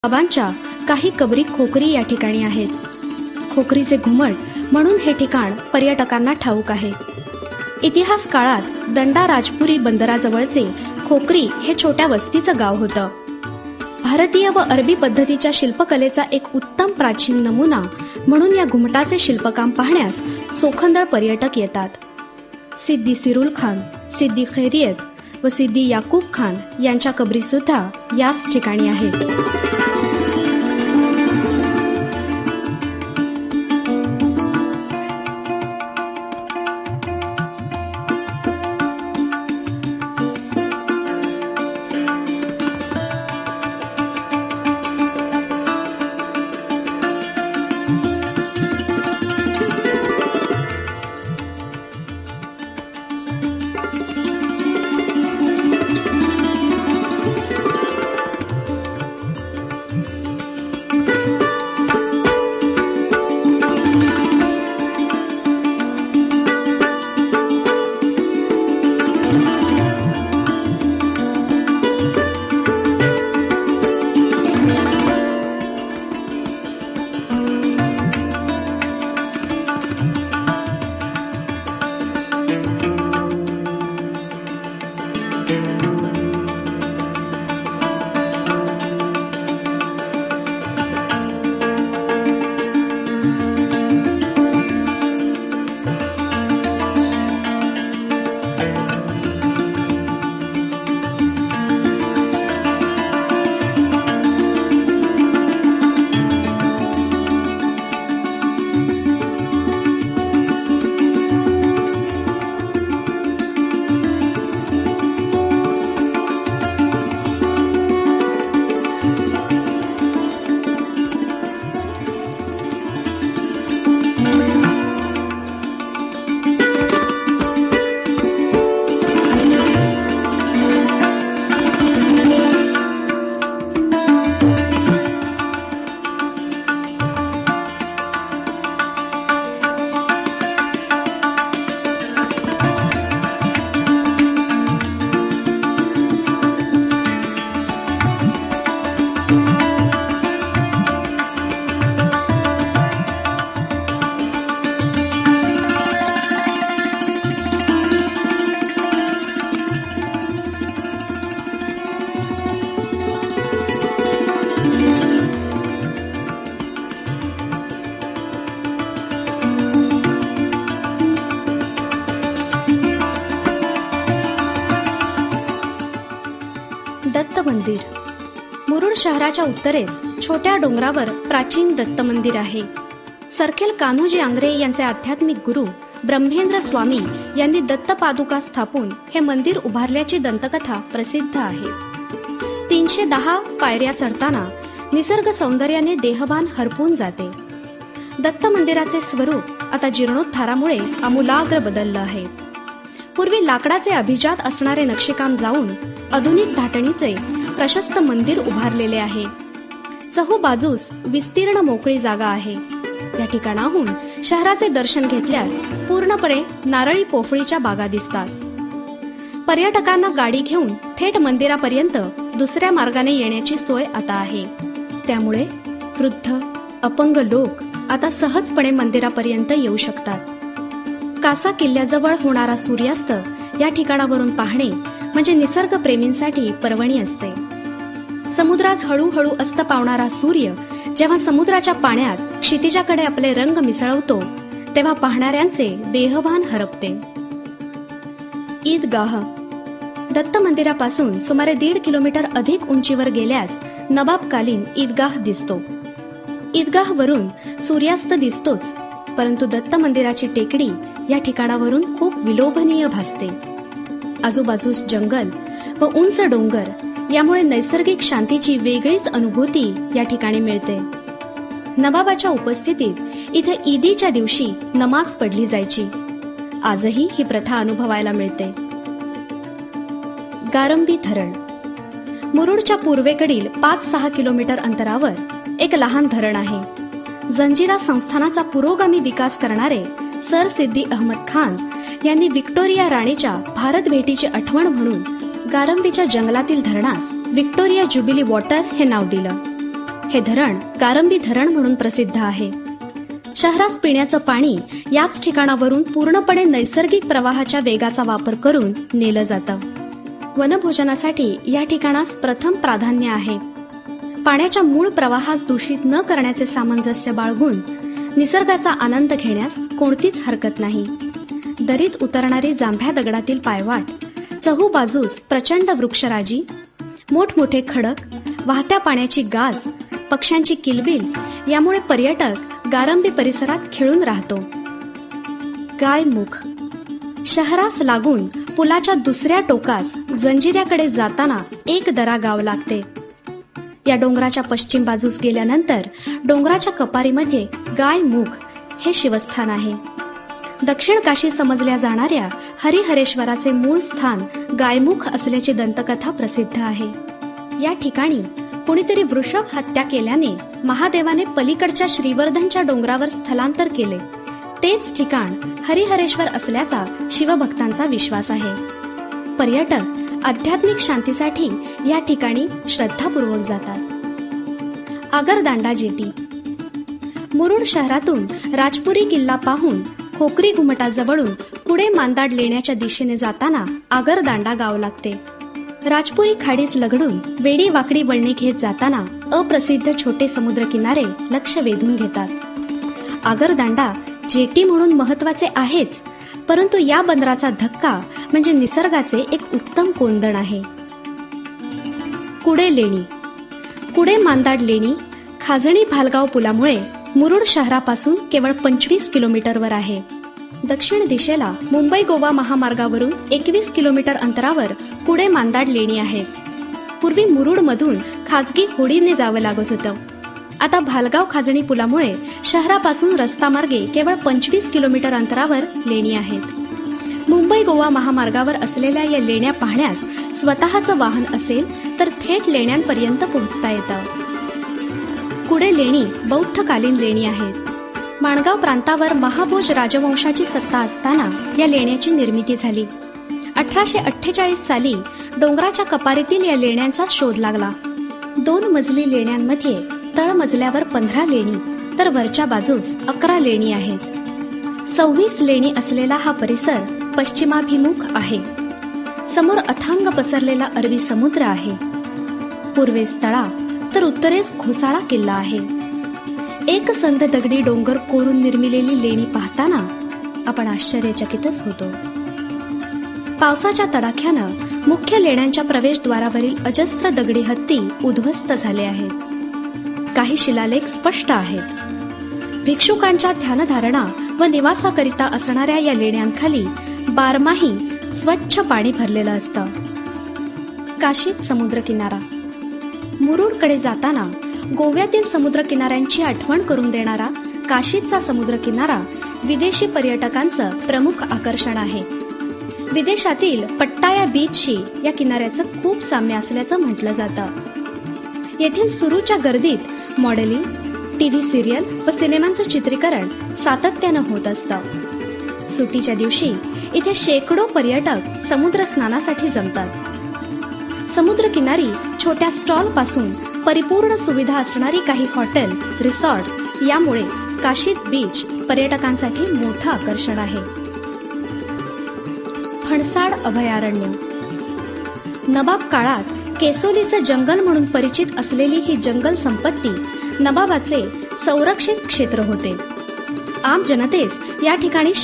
बाबांच्या काही कबरी खोकरी या ठिकाणी आहेत. खोकरीचे घुमट म्हणून हे ठिकाण पर्यटकांना ठाऊक आहे. इतिहास काळात दंडाराजपुरी बंदराजवळचे खोकरी हे छोट्या वस्तीचं गाव होतं. भारतीय व अरबी पद्धतीच्या शिल्पकलेचा एक उत्तम प्राचीन नमुना म्हणून या घुमटाचे शिल्पकाम पाहण्यास चोखंदळ पर्यटक येतात. सिद्दी सिरुल खान, सिद्दी खैरियत व सिद्दी याकूब खान यांच्या कबरी सुद्धा याच ठिकाणी आहेत. दत्त मंदिर. मुरुड शहराच्या उत्तरेस छोट्या डोंगरावर प्राचीन दत्त मंदिर आहे. सरखेल कान्होजी आंग्रे यांचे आध्यात्मिक गुरु ब्रह्मेंद्र स्वामी यांनी दत्त पादुका स्थापून हे मंदिर उभारल्याची दंतकथा प्रसिद्ध आहे. 310 पायऱ्या चढताना निसर्ग सौंदर्याने देहभान हरपून जाते. दत्त मंदिराचे स्वरूप आता जीर्णोद्धारामुळे आमूलाग्र बदललं आहे. पूर्वी लाकडाचे अभिजात असणारे नक्षीकाम जाऊन आधुनिक धाटणीचे प्रशस्त मंदिर उभारलेले आहे. चहूबाजूस विस्तीर्ण मोकळी जागा आहे. या ठिकाणाहून शहराचे दर्शन घेतल्यास पूर्णपणे नारळी पोफळीच्या बागा दिसतात. पर्यटकांना गाडी घेऊन थेट मंदिरापर्यंत दुसऱ्या मार्गाने येण्याची सोय आता आहे. त्यामुळे वृद्ध, अपंग लोक आता सहजपणे मंदिरापर्यंत येऊ शकतात. कासा किल्ल्याजवळ होणारा सूर्यास्त या ठिकाणावरून पाहणे म्हणजे निसर्ग प्रेमींसाठी पर्वणी असते. समुद्रात हळूहळू अस्त पावणारा सूर्य जेव्हा समुद्राच्या पाण्यात क्षितिजाकडे आपले रंग मिसळवतो तेव्हा पाहणाऱ्यांचे देहभान हरपते. ईदगाह. दत्त मंदिरापासून सुमारे 1.5 किलोमीटर अधिक उंचीवर गेल्यास नवाबकालीन ईदगाह दिसतो. ईदगाहवरून सूर्यास्त दिसतोच, परंतु दत्त मंदिराची टेकडी या ठिकाणावरून खूप विलोभनीय भासते. आजूबाजूस जंगल व उंच डोंगर यामुळे नैसर्गिक शांतीची वेगळीच अनुभूती या ठिकाणी मिळते. नवाबाच्या उपस्थितीत इथे ईदीच्या दिवशी नमाज पढली जायची. आजही ही प्रथा अनुभवायला मिळते. गारंबी धरण. मुरुडच्या पूर्वेकडील 5-6 किलोमीटर अंतरावर एक लहान धरण आहे. जंजिरा संस्थानाचा पुरोगामी विकास करणारे सर सिद्दी अहमद खान यांनी व्हिक्टोरिया राणीच्या भारत भेटीची आठवण म्हणून गारंबीच्या जंगलातील धरणास व्हिक्टोरिया ज्युबिली वॉटर हे नाव दिलं. हे धरण गारंबी धरण म्हणून प्रसिद्ध आहे. शहरास पिण्याचं पाणी याच ठिकाणावरून पूर्णपणे नैसर्गिक प्रवाहाच्या वेगाचा वापर करून नेलं जातं. वनभोजनासाठी या ठिकाणास प्रथम प्राधान्य आहे. पाण्याच्या मूळ प्रवाहास दूषित न करण्याचे सामंजस्य बाळगून निसर्गाचा आनंद घेण्यास कोणतीच हरकत नाही. दरीत उतरणारी जांभ्या दगडातील पायवाट, चहूबाजूस प्रचंड वृक्षराजी, मोठमोठे खडक, वाहत्या पाण्याची गाज, पक्ष्यांची किलबिल यामुळे पर्यटक गारंबी परिसरात खेळून राहतो. गायमुख शहरास लागून पुलाच्या दुसऱ्या टोकास जंजिऱ्याकडे जाताना एक दरा गाव लागते. या डोंगराच्या पश्चिम बाजूस गेल्यानंतर डोंगराच्या कपारीमध्ये गायमुख हे शिवस्थान आहे. दक्षिण काशी समजल्या जाणाऱ्या हरिहरेश्वराचे मूळ स्थान गायमुख असल्याची दंतकथा प्रसिद्ध आहे. या ठिकाणी कुणीतरी वृषभ हत्या केल्याने महादेवाने पलीकडच्या श्रीवर्धनच्या डोंगरावर स्थलांतर केले. तेच ठिकाण हरिहरेश्वर असल्याचा शिवभक्तांचा विश्वास आहे. पर्यटक आध्यात्मिक शांतीसाठी या ठिकाणी श्रद्धापूर्वक जातात. आगरदांडा जेटी मुरुड शहरातून राजपुरी किल्ला पाहून खोकरी घुमटाजवळून पुढे मांदाड लेण्याच्या दिशेने जाताना आगरदांडा गाव लागते. राजपुरी खाडीस लगडून वेडी वाकडी वळणे घेत जाताना अप्रसिद्ध छोटे समुद्र किनारे लक्ष वेधून घेतात. आगरदांडा जेटी म्हणून महत्वाचे आहेच, परंतु या बंदराचा धक्का म्हणजे निसर्गाचे एक उत्तम कोंदण आहे. कुडे लेणी कुडे मांदाड लेणी खाजणी भालगाव पुलामुळे मुरुड शहरापासून केवळ 25 किलोमीटरवर आहे. दक्षिण दिशेला मुंबई गोवा महामार्गावरून 21 किलोमीटर अंतरावर कुडे मांदाड लेणी आहेत. पूर्वी मुरुडमधून खाजगी होडीने जावं लागत होतं. आता भालगाव खाजणी पुलामुळे शहरापासून रस्तामार्गे केवळ 25 किलोमीटर अंतरावर लेणी आहेत. मुंबई गोवा महामार्गावर असलेल्या या लेण्या पाहण्यास स्वतःचं वाहन असेल तर थेट लेण्यांपर्यंत पोहोचता येतं. कुडे लेणी बौद्धकालीन लेणी आहेत. माणगाव प्रांतावर महाभोज राजवंशाची सत्ता असताना या लेण्याची निर्मिती झाली. 1848 साली डोंगराच्या कपारीतील या लेण्यांचा शोध लागला. 2 मजली लेण्यांमध्ये तळमजल्यावर 15 लेणी तर वरच्या बाजूस 11 लेणी आहेत. 26 लेणी असलेला हा परिसर पश्चिमाभिमुख आहे. समोर अथांग पसरलेला अरबी समुद्र आहे. पूर्वेस तळा तर उत्तरेस घोसाळा किल्ला आहे. एकसंध दगडी डोंगर कोरून निर्मिलेली लेणी पाहताना आपण आश्चर्यचकितच होतो. पावसाच्या तडाख्यानं मुख्य लेण्यांच्या प्रवेशद्वारावरील अजस्त्र दगडी हत्ती उद्ध्वस्त झाले आहेत. काही शिलालेख स्पष्ट आहेत. भिक्षुकांच्या ध्यानधारणा व निवासाकरिता असणाऱ्या या लेण्यांखाली बारमाही स्वच्छ पाणी भरलेलं असतं. काशीत समुद्रकिनारा मुरुडकडे जाताना गोव्यातील समुद्रकिनाऱ्यांची आठवण करून देणारा काशीचा समुद्रकिनारा विदेशी पर्यटकांचं प्रमुख आकर्षण आहे. विदेशातील पट्टाया बीचशी या किनाऱ्याचं खूप साम्य असल्याचं म्हटलं जातं. येथील सुरूच्या गर्दीत मॉडेलिंग, टीव्ही सिरियल व सिनेमांचं चित्रीकरण सातत्यानं होत असतं. सुट्टीच्या दिवशी इथे शेकडो पर्यटक समुद्र स्नानासाठी जमतात. समुद्रकिनारी छोट्या स्टॉल पासून परिपूर्ण सुविधा असणारी काही हॉटेल, रिसॉर्ट्स यामुळे काशीत बीच पर्यटकांसाठी मोठं आकर्षण आहे. फणसाड अभयारण्य नवाब काळात केसोलीचं जंगल म्हणून परिचित असलेली ही जंगल संपत्ती नवाबाचे संरक्षित क्षेत्र होते. आम जनतेस या ठिकाणी